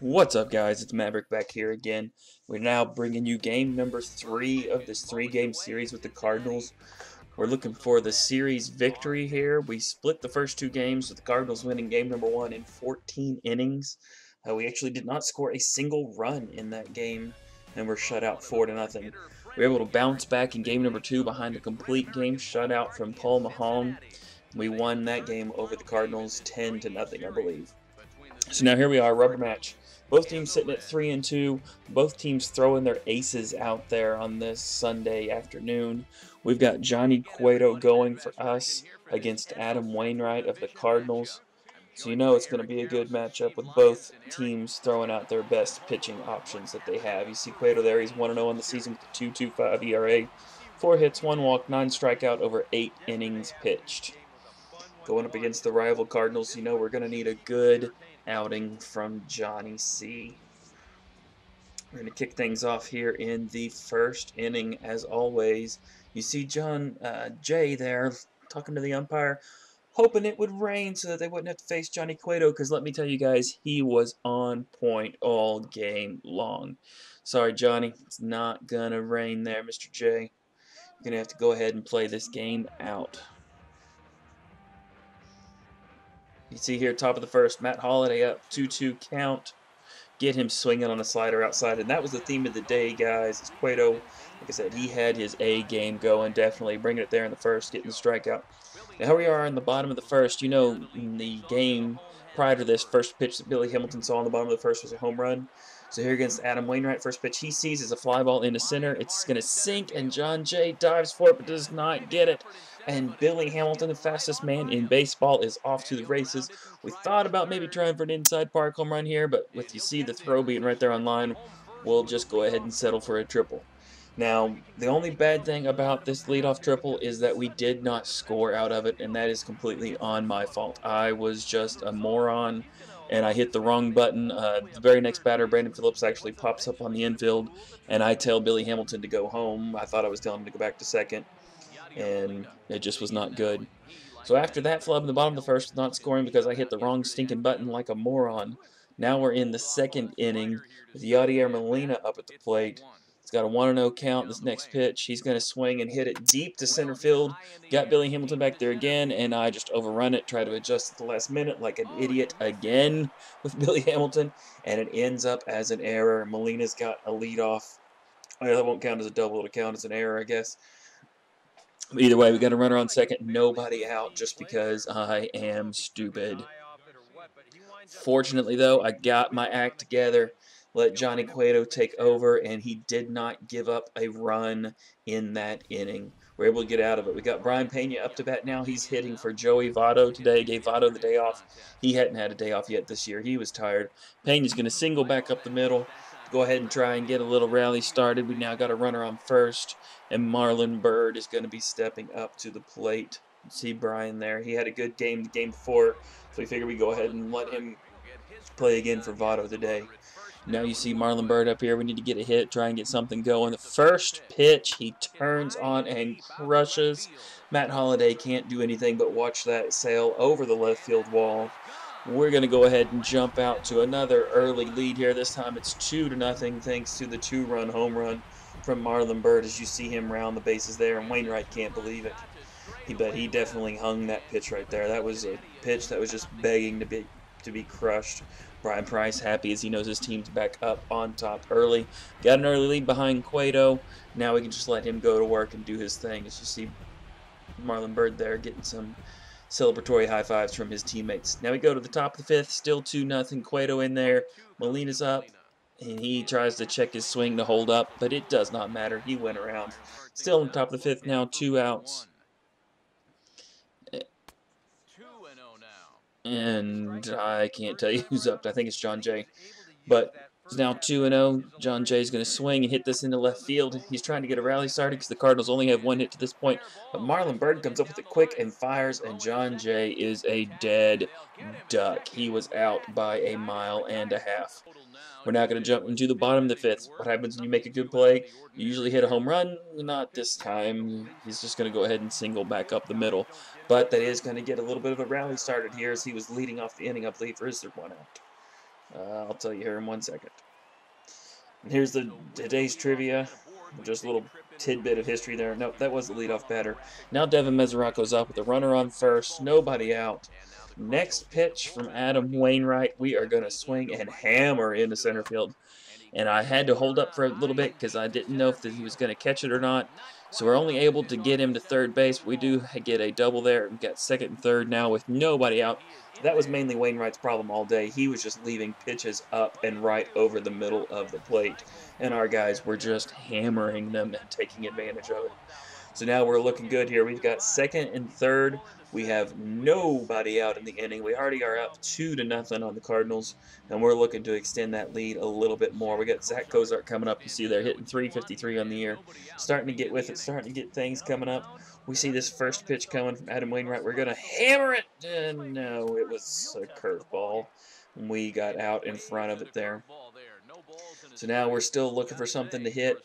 What's up, guys? It's Maverick back here again. We're now bringing you game number 3 of this 3-game series with the Cardinals. We're looking for the series victory here. We split the first 2 games with the Cardinals winning game number 1 in 14 innings. We actually did not score a single run in that game, and we're shut out 4-0. We were able to bounce back in game number 2 behind a complete game shutout from Paul Maholm. We won that game over the Cardinals 10-0, I believe. So now here we are, rubber match. Both teams sitting at 3-2. Both teams throwing their aces out there on this Sunday afternoon. We've got Johnny Cueto going for us against Adam Wainwright of the Cardinals. So you know it's going to be a good matchup with both teams throwing out their best pitching options that they have. You see Cueto there, he's 1-0 on the season with a 2.25 ERA, 4 hits, 1 walk, 9 strikeout over 8 innings pitched. Going up against the rival Cardinals, you know we're going to need a good outing from Johnny C. We're going to kick things off here in the first inning, as always. You see John Jay there talking to the umpire, hoping it would rain so that they wouldn't have to face Johnny Cueto, because let me tell you guys, he was on point all game long. Sorry, Johnny, it's not going to rain there, Mr. J. You're going to have to go ahead and play this game out. You see here, top of the first, Matt Holliday up, 2-2 count. Get him swinging on a slider outside, and that was the theme of the day, guys. It's Cueto, like I said, he had his A game going, definitely bringing it there in the first, getting the strikeout. Now here we are in the bottom of the first. You know, in the game prior to this, first pitch that Billy Hamilton saw in the bottom of the first was a home run. So here against Adam Wainwright, first pitch he sees is a fly ball into center. It's going to sink, and John Jay dives for it but does not get it. And Billy Hamilton, the fastest man in baseball, is off to the races. We thought about maybe trying for an inside park home run here, but with you see the throw being right there on line, we'll just go ahead and settle for a triple. Now, the only bad thing about this leadoff triple is that we did not score out of it, and that is completely on my fault. I was just a moron, and I hit the wrong button. The very next batter, Brandon Phillips, actually pops up on the infield, and I tell Billy Hamilton to go home. I thought I was telling him to go back to second, and it just was not good. So after that flub in the bottom of the first, not scoring because I hit the wrong stinking button like a moron, now we're in the second inning with Yadier Molina up at the plate. He's got a 1-0 count. This next pitch, he's going to swing and hit it deep to center field. Got Billy Hamilton back there again, and I just overrun it, try to adjust at the last minute like an idiot again with Billy Hamilton, and it ends up as an error. Molina's got a leadoff. Well, that won't count as a double. It'll count as an error, I guess. Either way, we got a runner on second, nobody out just because I am stupid. Fortunately, though, I got my act together, let Johnny Cueto take over, and he did not give up a run in that inning. We're able to get out of it. We got Brian Pena up to bat now. He's hitting for Joey Votto today. Gave Votto the day off. He hadn't had a day off yet this year. He was tired. Pena's going to single back up the middle. Go ahead and try and get a little rally started. We now got a runner on first, and Marlon Byrd is going to be stepping up to the plate. You see Brian there. He had a good game the game before, so we figured we'd go ahead and let him play again for Votto today. Now you see Marlon Byrd up here. We need to get a hit, try and get something going. The first pitch, he turns on and crushes. Matt Holliday can't do anything but watch that sail over the left field wall. We're going to go ahead and jump out to another early lead here. This time it's 2-0 thanks to the 2-run home run from Marlon Byrd as you see him round the bases there, and Wainwright can't believe it. But he definitely hung that pitch right there. That was a pitch that was just begging to be crushed. Brian Price happy as he knows his team's back up on top early. Got an early lead behind Cueto. Now we can just let him go to work and do his thing. As you see Marlon Byrd there getting some celebratory high fives from his teammates. Now we go to the top of the fifth, still 2-0. Cueto in there. Molina's up, and he tries to check his swing to hold up, but it does not matter. He went around. Still on top of the fifth now, 2 outs. And I can't tell you who's up. I think it's John Jay. But it's now 2-0. John Jay's going to swing and hit this into left field. He's trying to get a rally started because the Cardinals only have 1 hit to this point. But Marlon Byrd comes up with it quick and fires, and John Jay is a dead duck. He was out by 1.5 miles. We're now going to jump into the bottom of the fifth. What happens when you make a good play? You usually hit a home run. Not this time. He's just going to go ahead and single back up the middle. But that is going to get a little bit of a rally started here as he was leading off the inning, I believe, for his 3rd one out. I'll tell you here in 1 second. And here's today's trivia. Just a little tidbit of history there. Nope, that was the leadoff batter. Now Devin Mesoraco's up with a runner on first, nobody out. Next pitch from Adam Wainwright. We are going to swing and hammer into center field. And I had to hold up for a little bit because I didn't know if he was going to catch it or not. So we're only able to get him to third base. We do get a double there. We've got second and third now with nobody out. That was mainly Wainwright's problem all day. He was just leaving pitches up and right over the middle of the plate. And our guys were just hammering them and taking advantage of it. So now we're looking good here. We've got second and third. We have nobody out in the inning. We already are up 2-0 on the Cardinals, and we're looking to extend that lead a little bit more. We got Zach Cozart coming up. You see they're hitting 353 on the year. Starting to get with it, starting to get things coming up. We see this first pitch coming from Adam Wainwright. We're going to hammer it. And no, it was a curveball. We got out in front of it there. So now we're still looking for something to hit,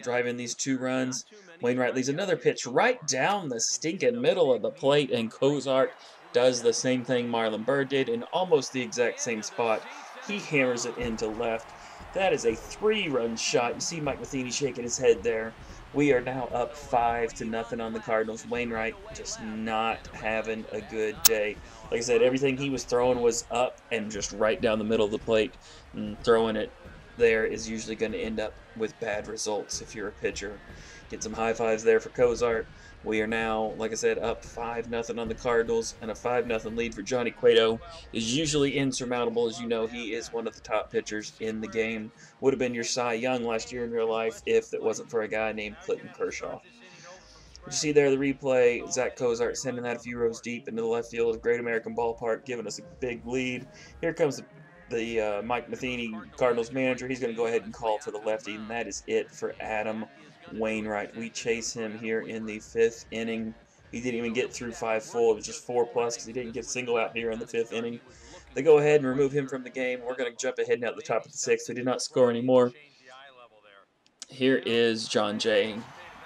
driving these 2 runs. Wainwright leaves another pitch right down the stinking middle of the plate, and Cozart does the same thing Marlon Byrd did in almost the exact same spot. He hammers it into left. That is a 3-run shot. You see Mike Matheny shaking his head there. We are now up 5-0 on the Cardinals. Wainwright just not having a good day. Like I said, everything he was throwing was up and just right down the middle of the plate. And throwing it there is usually going to end up with bad results if you're a pitcher. Get some high fives there for Cozart. We are now, like I said, up 5-0 on the Cardinals, and a 5-0 lead for Johnny Cueto is usually insurmountable. As you know, he is one of the top pitchers in the game. Would have been your Cy Young last year in real life if it wasn't for a guy named Clinton Kershaw. You see there the replay, Zach Cozart sending that a few rows deep into the left field of Great American Ballpark, giving us a big lead. Here comes the Mike Matheny, Cardinals manager. He's going to go ahead and call for the lefty, and that is it for Adam Wainwright. We chase him here in the 5th inning. He didn't even get through 5 full. It was just 4+ because he didn't get a single out here in the 5th inning. They go ahead and remove him from the game. We're going to jump ahead now at the top of the 6th. We did not score anymore. Here is John Jay.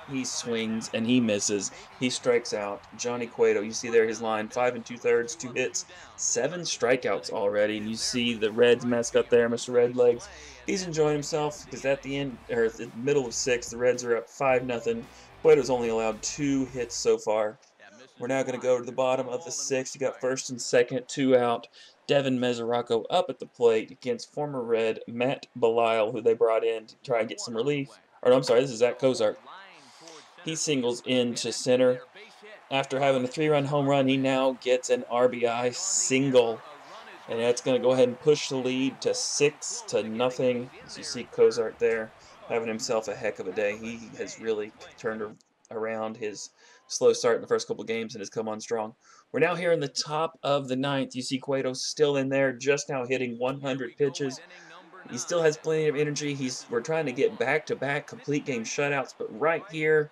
He swings and he misses. He strikes out. Johnny Cueto, you see there his line, 5 2/3, 2 hits, 7 strikeouts already. And you see the Reds mascot there, Mr. Redlegs. He's enjoying himself because at the end, or at the middle of 6, the Reds are up 5-0. Cueto's only allowed 2 hits so far. We're now going to go to the bottom of the 6th. You got first and second, 2 out. Devin Mesoraco up at the plate against former Red Matt Belisle, who they brought in to try and get some relief. Or no, I'm sorry, this is Zach Cozart. He singles into center. After having a 3-run home run, he now gets an RBI single. And that's going to go ahead and push the lead to 6-0. As you see Cozart there having himself a heck of a day. He has really turned around his slow start in the first couple games and has come on strong. We're now here in the top of the 9th. You see Cueto still in there, just now hitting 100 pitches. He still has plenty of energy. We're trying to get back-to-back complete game shutouts, but right here,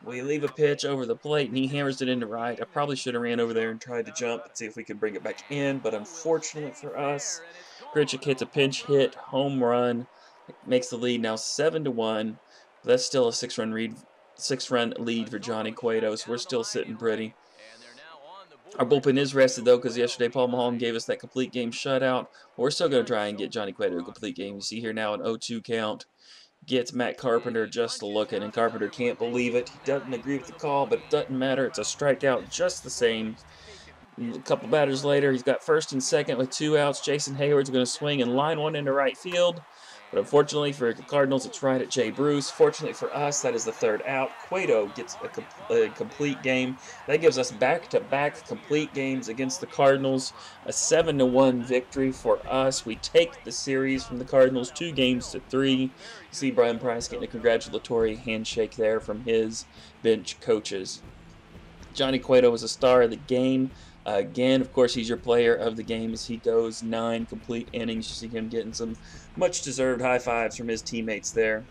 we leave a pitch over the plate, and he hammers it into right. I probably should have ran over there and tried to jump and see if we could bring it back in, but unfortunately for us, Grichuk hits a pinch hit, home run, makes the lead now 7-1. But that's still a 6-run lead for Johnny Cueto, so we're still sitting pretty. Our bullpen is rested, though, because yesterday Paul Maholm gave us that complete game shutout. We're still going to try and get Johnny Cueto a complete game. You see here now an 0-2 count. Gets Matt Carpenter just looking, and Carpenter can't believe it. He doesn't agree with the call, but it doesn't matter. It's a strikeout just the same. And a couple batters later, he's got first and second with 2 outs. Jason Hayward's going to swing and line one into right field. But unfortunately for the Cardinals, it's right at Jay Bruce. Fortunately for us, that is the 3rd out. Cueto gets a complete game. That gives us back-to-back complete games against the Cardinals. A 7-1 victory for us. We take the series from the Cardinals 2-3. You see Brian Price getting a congratulatory handshake there from his bench coaches. Johnny Cueto was a star of the game. Again, of course, he's your player of the game as he goes 9 complete innings. You see him getting some much-deserved high fives from his teammates there.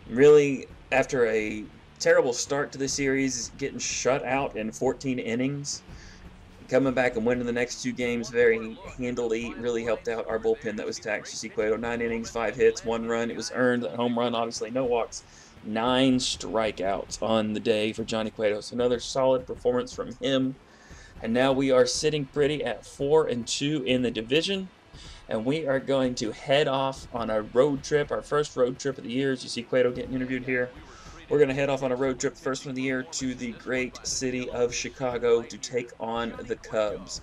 Really, after a terrible start to the series, getting shut out in 14 innings, coming back and winning the next 2 games very handily really helped out our bullpen that was taxed. You see Cueto, 9 innings, 5 hits, 1 run. It was earned, a home run, obviously, no walks. 9 strikeouts on the day for Johnny Cueto. So another solid performance from him. And now we are sitting pretty at 4-2 in the division. and we are going to head off on a road trip, our first road trip of the year. As you see Cueto getting interviewed here, we're going to head off on a road trip, the first one of the year, to the great city of Chicago to take on the Cubs.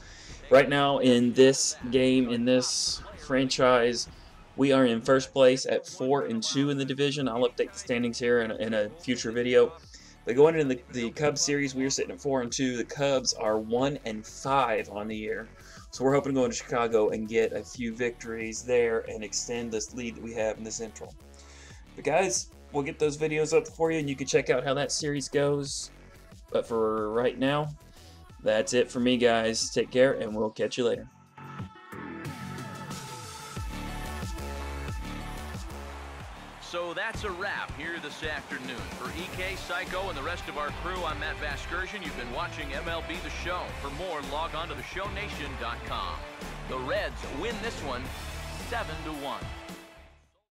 Right now, in this game, in this franchise, we are in first place at 4-2 in the division. I'll update the standings here in a future video. But going into the Cubs series, we are sitting at 4-2. The Cubs are 1-5 on the year. So we're hoping to go into Chicago and get a few victories there and extend this lead that we have in the Central. But guys, we'll get those videos up for you, and you can check out how that series goes. But for right now, that's it for me, guys. Take care, and we'll catch you later. So that's a wrap here this afternoon. For EK, Psycho, and the rest of our crew, I'm Matt Vasgersian. You've been watching MLB The Show. For more, log on to theshownation.com. The Reds win this one 7-1.